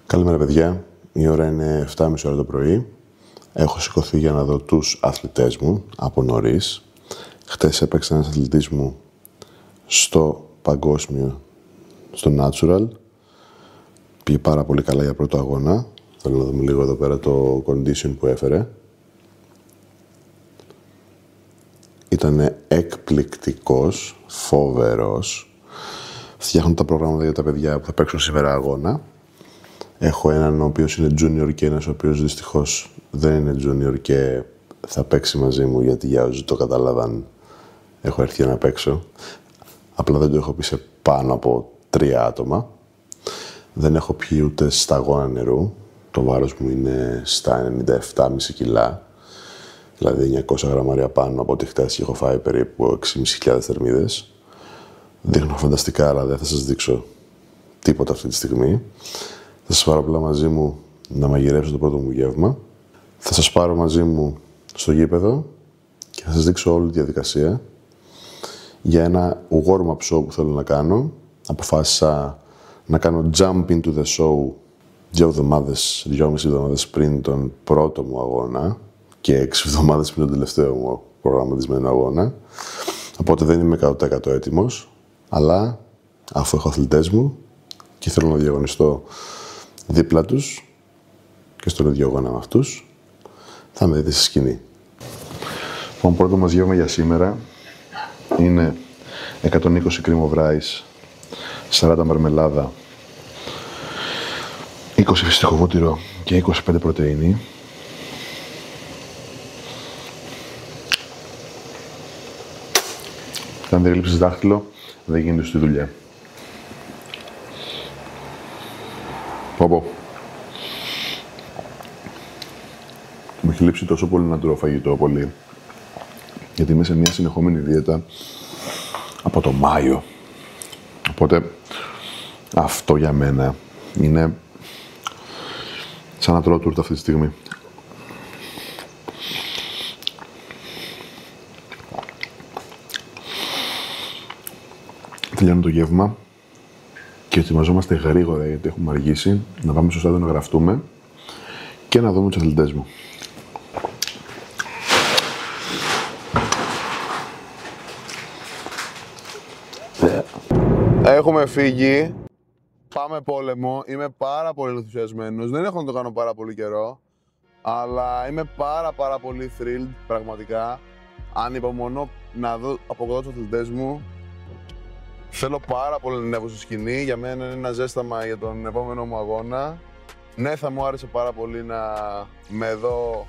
Καλημέρα παιδιά, η ώρα είναι 7.30 ώρα το πρωί. Έχω σηκωθεί για να δω τους αθλητές μου από νωρίς. Χτες έπαιξε ένας αθλητής μου στο παγκόσμιο, στο Natural. Πήγε πάρα πολύ καλά για πρώτο αγώνα. Θέλω να δούμε λίγο εδώ πέρα το condition που έφερε. Ήτανε εκπληκτικός, φοβερός. Φτιάχνουν τα προγράμματα για τα παιδιά που θα παίξουν σήμερα αγώνα. Έχω έναν ο οποίος είναι junior και ένας ο οποίος δυστυχώς δεν είναι junior και θα παίξει μαζί μου γιατί για όσοι το κατάλαβαν έχω έρθει να παίξω. Απλά δεν το έχω πει σε πάνω από 3 άτομα. Δεν έχω πιει ούτε σταγόνα νερού. Το βάρος μου είναι στα 97,5 κιλά. Δηλαδή 900 γραμμάρια πάνω από ό,τι χτες και έχω φάει περίπου 6.500 θερμίδες. Δείχνω φανταστικά, αλλά δεν θα σας δείξω τίποτα αυτή τη στιγμή. Θα σας πάρω απλά μαζί μου να μαγειρέψω το πρώτο μου γεύμα. Θα σας πάρω μαζί μου στο γήπεδο και θα σας δείξω όλη τη διαδικασία. Για ένα warm-up show που θέλω να κάνω, αποφάσισα να κάνω jump into the show 2,5 εβδομάδες πριν τον πρώτο μου αγώνα και 6 εβδομάδες πριν τον τελευταίο μου προγραμματισμένο αγώνα. Οπότε δεν είμαι 100% έτοιμος, αλλά αφού έχω αθλητές μου και θέλω να διαγωνιστώ δίπλα τους και στον ίδιο αγώνα με αυτούς, θα με δείτε στη σκηνή. Το πρώτο μας γεύμα για σήμερα είναι 120 κρίμο ράις, 40 μαρμελάδα, 20 φυστικό βούτυρο και 25 πρωτεΐνη. Αν δεν γλύψεις δάχτυλο, δεν γίνεται στη δουλειά. Πω. Μου έχει λείψει τόσο πολύ να τρώω φαγητό, πολύ. Γιατί είμαι σε μια συνεχόμενη δίαιτα από το Μάιο. Οπότε αυτό για μένα είναι σαν να τρώω τούρτα αυτή τη στιγμή. Τελειώνει το γεύμα και ετοιμαζόμαστε γρήγορα γιατί έχουμε αργήσει να πάμε στο στάδιο να γραφτούμε και να δούμε τους αθλητές μου. Έχουμε φύγει. Πάμε πόλεμο. Είμαι πάρα πολύ ενθουσιασμένος. Δεν έχω να το κάνω πάρα πολύ καιρό. Αλλά είμαι πάρα πολύ thrilled, πραγματικά. Ανυπομονώ να δω από κοντά τους αθλητές μου. Θέλω πάρα πολύ να ανέβω στη σκηνή. Για μένα είναι ένα ζέσταμα για τον επόμενο μου αγώνα. Ναι, θα μου άρεσε πάρα πολύ να με δω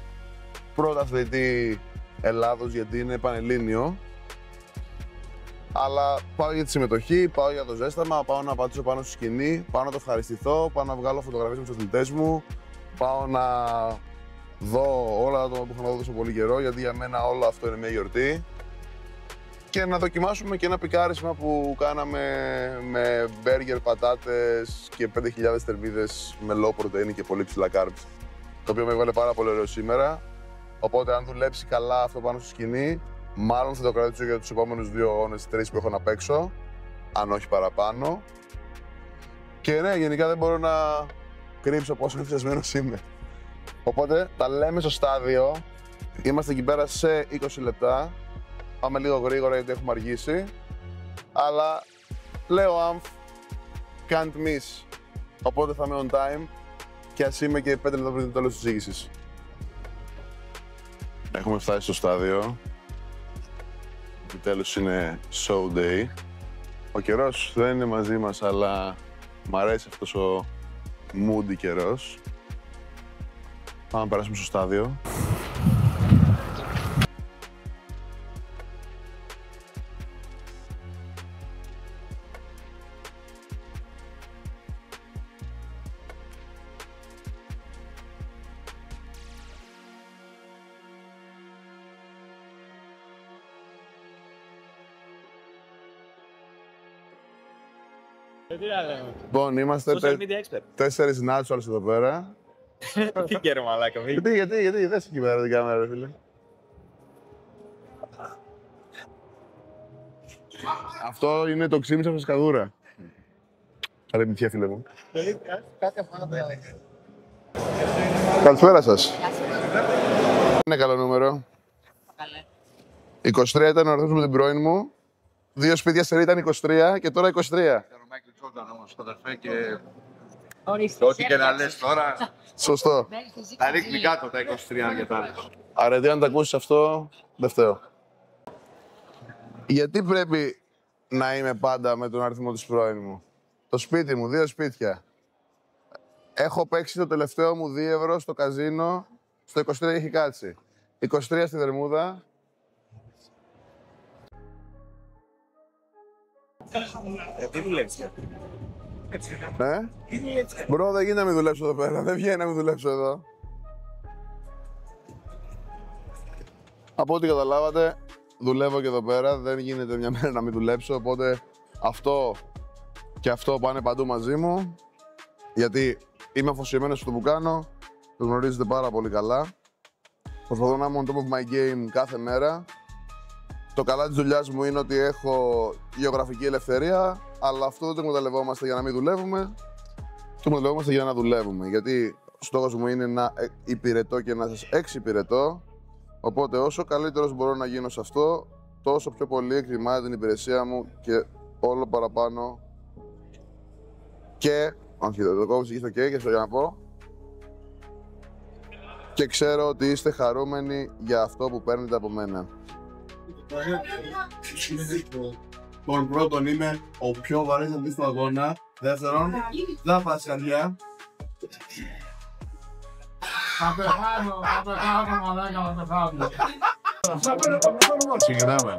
πρώτα αθλητή Ελλάδος, γιατί είναι πανελλήνιο. Αλλά πάω για τη συμμετοχή, πάω για το ζέσταμα, πάω να πατήσω πάνω στη σκηνή, πάω να το ευχαριστηθώ, πάω να βγάλω φωτογραφίες με τους αθλητές μου, πάω να δω όλα τα άτομα που έχω να δω τόσο πολύ καιρό, γιατί για μένα όλο αυτό είναι μια γιορτή. Και να δοκιμάσουμε και ένα πικάρισμα που κάναμε με μπέργκερ, πατάτες και 5.000 θερμίδες με low πρωτεΐνη και πολύ ψηλά carbs. Το οποίο με έβγαλε πάρα πολύ ωραίο σήμερα. Οπότε αν δουλέψει καλά αυτό πάνω στη σκηνή, μάλλον θα το κρατήσω για τους επόμενους 2 αγώνες, 3 που έχω να παίξω, αν όχι παραπάνω. Και ναι, γενικά δεν μπορώ να κρύψω πόσο ενθουσιασμένος είμαι. Οπότε τα λέμε στο στάδιο. Είμαστε εκεί πέρα σε 20 λεπτά. Πάμε λίγο γρήγορα γιατί έχουμε αργήσει. Αλλά λέω Amf, can't miss. Οπότε θα είμαι on time και ας είμαι και 5 λεπτά πριν το τέλος της εισήγησης. Έχουμε φτάσει στο στάδιο. Επιτέλους είναι show day. Ο καιρός δεν είναι μαζί μας, αλλά μ' αρέσει αυτός ο moody καιρός. Πάμε να περάσουμε στο στάδιο. Λοιπόν, είμαστε 4 naturals εδώ πέρα. Τι καίρο μαλάκα, Γιατί, δες εκεί πέρα την κάμερα, ρε φίλε. Αυτό είναι το ξύμισα φρεσκαδούρα. Καλή επιτυχία, φίλε μου. Καλησπέρα σας. Είναι καλό νούμερο. 23 ήταν ο αριθμός με την πρώην μου. 2 σπίτια σερί ήταν 23 και τώρα 23. Ήταν ο Μάικλ Τζόρνταν όμως, αδερφέ, και ό,τι και να λες τώρα, Σωστό. τα ρίχνει κάτω τα 23 για τα άλλα. Αρετή, αν τα ακούσεις αυτό, δεν φταίω. Γιατί πρέπει να είμαι πάντα με τον αριθμό της πρώην μου? Το σπίτι μου, 2 σπίτια. Έχω παίξει το τελευταίο μου 2 ευρώ στο καζίνο, στο 23 έχει κάτσει. 23 στη Βερμούδα. Τι δουλεύεις? Μπρο, δεν γίνεται να μην δουλέψω εδώ πέρα. Δεν βγαίνει να μην δουλέψω εδώ. Από ό,τι καταλάβατε, δουλεύω και εδώ πέρα. Δεν γίνεται μια μέρα να μην δουλέψω. Οπότε αυτό και αυτό πάνε παντού μαζί μου. Γιατί είμαι αφοσιωμένος στο που κάνω. Το γνωρίζετε πάρα πολύ καλά. Προσπαθώ να είμαι on top of my game κάθε μέρα. Το καλά της δουλειάς μου είναι ότι έχω γεωγραφική ελευθερία, αλλά αυτό δεν το εκμεταλλευόμαστε για να μην δουλεύουμε. Το εκμεταλλευόμαστε για να δουλεύουμε. Γιατί ο στόχος μου είναι να υπηρετώ και να σας εξυπηρετώ. Οπότε όσο καλύτερος μπορώ να γίνω σε αυτό, τόσο πιο πολύ εκτιμάει την υπηρεσία μου και όλο παραπάνω. Και, όχι, το κόβω και στο και στο για να πω. Και ξέρω ότι είστε χαρούμενοι για αυτό που παίρνετε από μένα. Λοιπόν, πρώτον είμαι ο πιο βαρύς αντί στον αγώνα. Δεύτερον, δεν πας καρδιά. Θα πεθάνω, μαλάκα, θα πεθάνω. Συγκινάμε.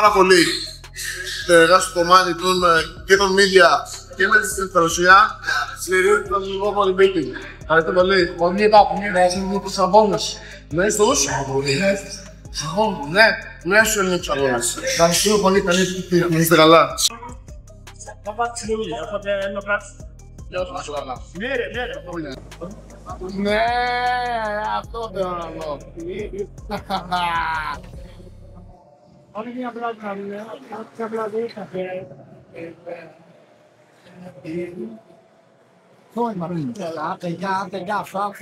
πάρα πολύ στο κομμάτι και των media και με την παρουσία στηρίζουν τον λίγο bodybuilding. Ευχαριστώ πολύ. Πολύ υπάρχουν τους αγώνες. Ναι, στους αγώνες. Ναι, στους αγώνες. Ευχαριστώ πολύ, καλή επιτυχία. Είστε καλά. Θα πάω στη δουλειά, οπότε να πράξω. Ναι, αυτό θέλω να δω. Όχι μια πλάτη να δω, κάποια πλάτη είχα φέρει. Thôi mà cái gà sao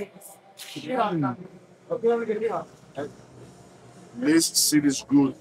This city is good.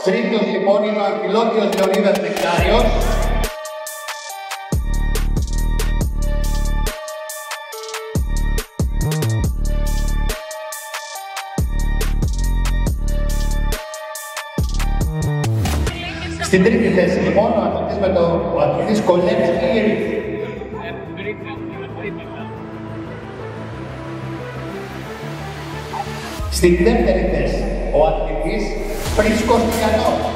Τρίτος λοιπόν είναι ο Αμφιλόκιος Λεωνίδας Νεκτάριος. Στην τρίτη θέση λοιπόν ο αθλητής Κολέμης Ήρη. Στην δεύτερη θέση ο αθλητής Πρίσκος Τιανός.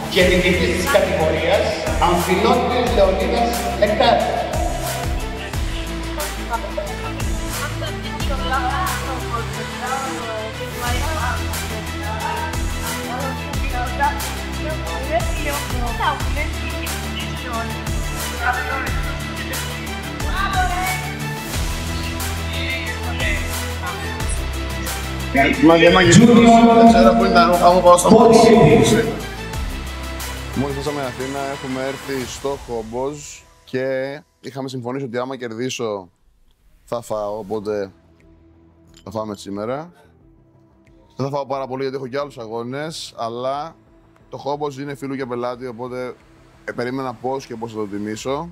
Και νικητής της κατηγορίας Αμφιλόκιος Λεωνίδας Νεκτάριος. Δεν ξέρω πού είναι τα ρούχα μου, πάω στο μόλις. Μόλις φτάσαμε Αθήνα, έχουμε έρθει στο Χόμπος και είχαμε συμφωνήσει ότι άμα κερδίσω θα φάω, οπότε θα φάμε σήμερα. Δεν θα φάω πάρα πολύ γιατί έχω και άλλους αγώνες, αλλά το Χόμπος είναι φίλου και πελάτη, οπότε περίμενα πώς και πώς θα το τιμήσω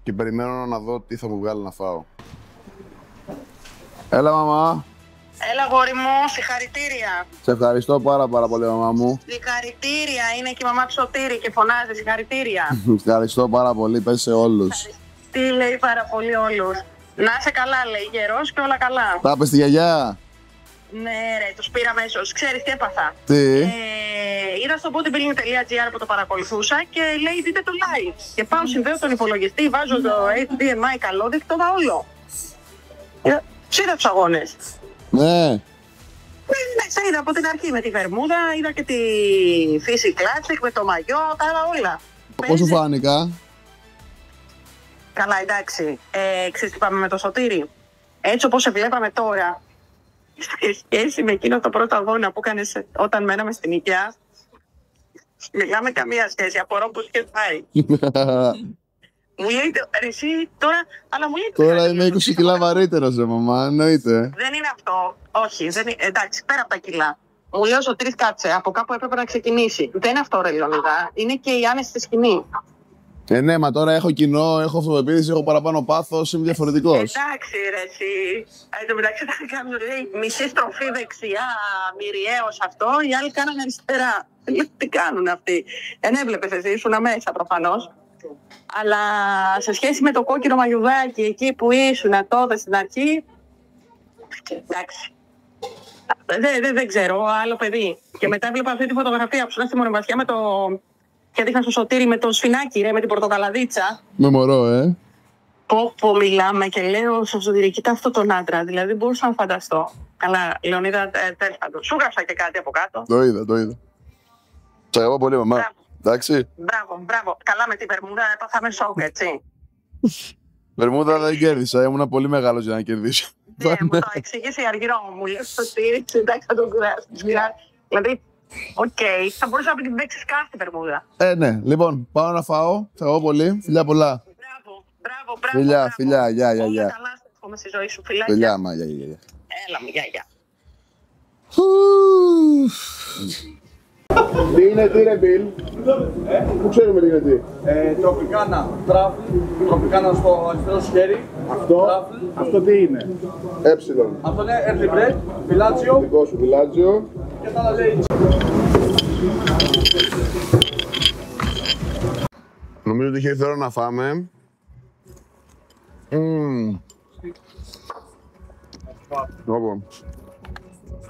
και περιμένω να δω τι θα μου βγάλει να φάω. Έλα μαμά. Έλα γόρι μου, συγχαρητήρια. Σε ευχαριστώ πάρα πολύ μαμά μου. Συγχαρητήρια, είναι και η μαμά του Σωτήρη και φωνάζει συγχαρητήρια. Ευχαριστώ πάρα πολύ, πες σε όλους. Τι λέει πάρα πολύ όλους. Να είσαι καλά λέει, γερός και όλα καλά. Τα πες στη γιαγιά. Ναι ρε, τους πήρα αμέσως. Ξέρεις τι έπαθα. Τι. Είδα στο bodybuilding.gr που το παρακολουθούσα και λέει δείτε το live. Και πάω συνδέω τον υπολογιστή, βάζω το HDMI καλώδιο και το δω όλο. Είδα τους αγώνες. Ναι. Ναι, σε είδα από την αρχή με τη βερμούδα, είδα και τη φύση κλάτσικ με το μαγιό, τα είδα όλα. Πώς σου φάνηκα? Καλά, εντάξει. Ξέρεις τι πάμε με το Σωτήρη. Έτσι όπως σε βλέπαμε τώρα, σε σχέση με εκείνο το πρώτο αγώνα που έκανες όταν μέναμε στην οικιά, μιλάμε καμία σχέση, απορώ που είχε φάει. Μου λέει, εσύ τώρα, αλλά μου λέει... Τώρα είμαι 20 κιλά βαρύτερος, μαμά, εννοείται. Δεν είναι αυτό. Όχι, εντάξει, πέρα από τα κιλά. Μου λέει ο Σωτήρης κάτσε, από κάπου έπρεπε να ξεκινήσει. Δεν είναι αυτό ρε Λεωνίδα, είναι και η άνεση στη σκηνή. Ναι, μα τώρα έχω κοινό, έχω αυτοπεποίθηση, έχω παραπάνω πάθος, είμαι διαφορετικός. Εντάξει ρε εσύ. Εν τω μεταξύ θα κάνουν μισή στροφή δεξιά, μυριαίος αυτό, οι άλλοι κάνανε αριστερά. Τι κάνουν αυτοί. Δεν έβλεπες εσύ, ήσουν μέσα προφανώς. Αλλά σε σχέση με το κόκκινο μαγιουδάκι εκεί που ήσουν τότε στην αρχή, εντάξει. Δεν ξέρω, άλλο παιδί. Και μετά έβλεπα αυτή τη φωτογραφία που σου στη μονοβασιά με το... Και δείχνα στο Σωτήρη με το σφινάκι, ρε, με την πορτοκαλαδίτσα. Με μωρό, Πω μιλάμε και λέω στο Σωτήρη, κοίτα αυτόν τον άντρα. Δηλαδή μπορούσα να φανταστώ. Καλά, Λεωνίδα, τέλος πάντων. Σου γράψα και κάτι από κάτω. Το είδα. Σ' αγαπώ πολύ, μαμά. Μπράβο. Εντάξει. Μπράβο. Καλά με την Βερμούδα, έπαθαμε σοκ, έτσι. Βερμούδα δεν κέρδισα, ήμουν πολύ μεγάλος για να κερδίσω. Ναι, μου το εξηγήσει η Αργυρό, μου λέει στο στήριξη, εντάξει, θα τον κουράσει. Δηλαδή, οκ, θα μπορούσα να την παίξεις κάθε Βερμούδα. Ναι, λοιπόν, πάω να φάω. Σ' αγαπώ πολύ. Φιλιά πολλά. Μπράβο. Φιλιά, γεια. Όλα καλά, εύχομαι στη ζωή σου, φιλάκια. Φιλιά, μα, γεια. Έλα μου, γεια. Τι είναι τι ρε Μπιλ? Πού ξέρουμε τι είναι τι? Τροπικάνα, τράφλ, τροπικάνα στο αριστερό σου χέρι. Αυτό τι είναι? Έψιλον. Αυτό είναι early bread, πιλάτσιο Δικό σου βιλάτζιο. και τα άλλα λέει. Νομίζω ότι είχε έρθει η ώρα να φάμε. Όπω.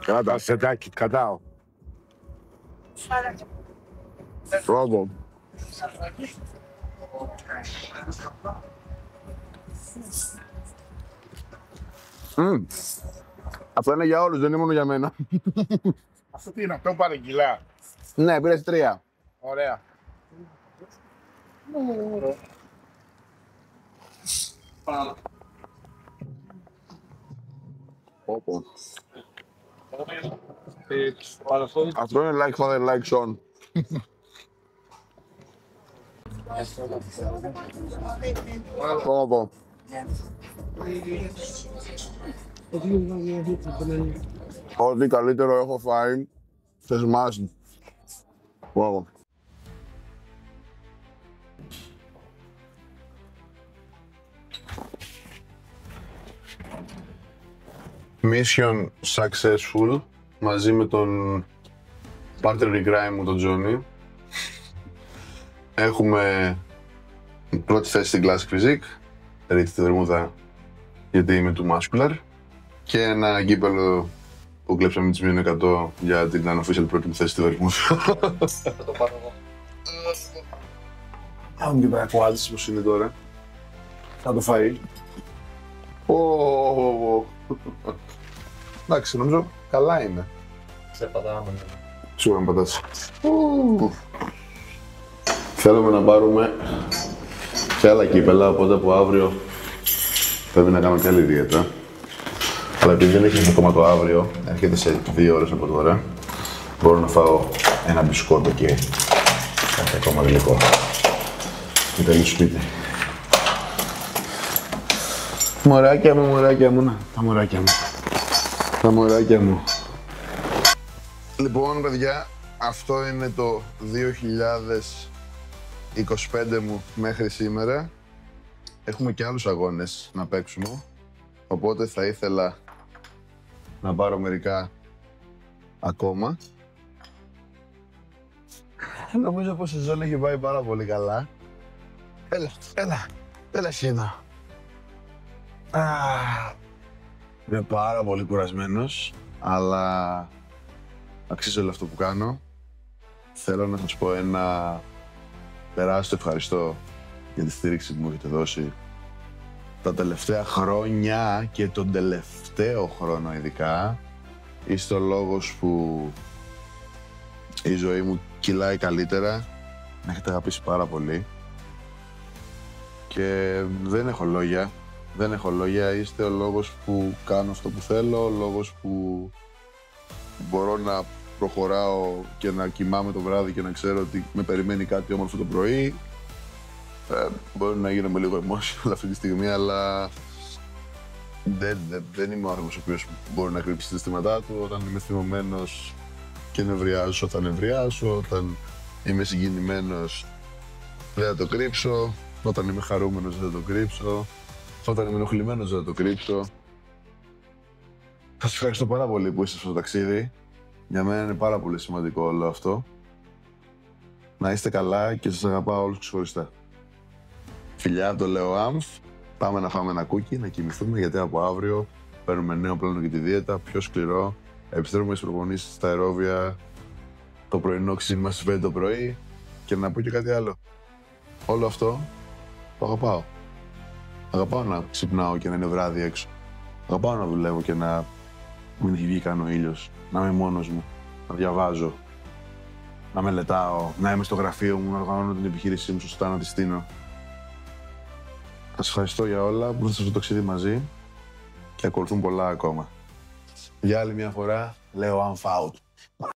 Κατά σετάκι, κατάω. Μπράβο. Αυτό είναι για όλους, δεν είναι μόνο για μένα. Αυτό τι είναι, αυτό πάρε κιλά. Ναι, πήρες 3. Ωραία. Πω. Αυτό είναι like father, like son. Πω. Ό,τι καλύτερο έχω φάει σε smash. Wow. Mission successful μαζί με τον partner in crime μου, τον Τζόνι. Έχουμε πρώτη θέση στην Classic Physique, ρίχνει τη Βερμούδα γιατί είμαι του Muscular, και ένα κύπελο που κλέψαμε τις μείον 100 για την unofficial πρώτη μου θέση στη Βερμούδα. Θα το πάρω εγώ. Αν και τα quads πως είναι τώρα. Θα το φάει. Εντάξει, νομίζω καλά είναι. Σε πατάμε. Σίγουρα με πατάς. Θέλουμε να πάρουμε και άλλα κύπελα, οπότε από αύριο πρέπει να κάνουμε και άλλη δίαιτα. Αλλά επειδή δεν έχει ακόμα το αύριο, έρχεται σε 2 ώρες από τώρα, μπορώ να φάω ένα μπισκότο και κάτι ακόμα γλυκό. Και τέλος σπίτι. Μωράκια μου, να, τα μωράκια μου. Λοιπόν, παιδιά, αυτό είναι το 2025 μου μέχρι σήμερα. Έχουμε και άλλους αγώνες να παίξουμε, οπότε θα ήθελα να πάρω μερικά ακόμα. Νομίζω πως η σεζόν έχει πάει πάρα πολύ καλά. Έλα εσύ εδώ. Είμαι πάρα πολύ κουρασμένος, αλλά αξίζει όλο αυτό που κάνω. Θέλω να σας πω ένα τεράστιο ευχαριστώ για τη στήριξη που μου έχετε δώσει τα τελευταία χρόνια και τον τελευταίο χρόνο ειδικά. Είστε ο λόγος που η ζωή μου κυλάει καλύτερα. Με έχετε αγαπήσει πάρα πολύ και δεν έχω λόγια. Είστε ο λόγος που κάνω αυτό που θέλω, ο λόγος που μπορώ να προχωράω και να κοιμάμαι το βράδυ και να ξέρω ότι με περιμένει κάτι όμορφο το πρωί. Μπορεί να γίνομαι λίγο emotional αυτή τη στιγμή, αλλά δεν είμαι ο άνθρωπος ο οποίος μπορεί να κρύψει τα αισθήματά του. Όταν είμαι θυμωμένος και νευριάζω, θα νευριάσω. Όταν είμαι συγκινημένος, δεν θα το κρύψω. Όταν είμαι χαρούμενος, δεν θα το κρύψω. Όταν είμαι ενοχλημένος, δεν θα το κρύψω. Σας ευχαριστώ πάρα πολύ που είστε στο ταξίδι. Για μένα είναι πάρα πολύ σημαντικό όλο αυτό. Να είστε καλά και σας αγαπάω όλους ξεχωριστά. Φιλιά, το λέω Αμφ. Πάμε να φάμε ένα κούκι, να κοιμηθούμε, γιατί από αύριο παίρνουμε νέο πλάνο για τη δίαιτα, πιο σκληρό. Επιστρέφουμε στις προπονήσεις στα αερόβια, το πρωινό ξύπνημα στις 5 το πρωί. Και να πω και κάτι άλλο. Όλο αυτό το αγαπάω. Αγαπάω να ξυπνάω και να είναι βράδυ έξω. Αγαπάω να δουλεύω και να Μην έχει βγει καν ο ήλιος. Να είμαι μόνος μου. Να διαβάζω. Να μελετάω. Να είμαι στο γραφείο μου. Να οργανώνω την επιχείρησή μου σωστά. Να τη στείνω. Σας ευχαριστώ για όλα που ήρθατε στο ταξίδι μαζί. Και ακολουθούν πολλά ακόμα. Για άλλη μια φορά, λέω I'm out.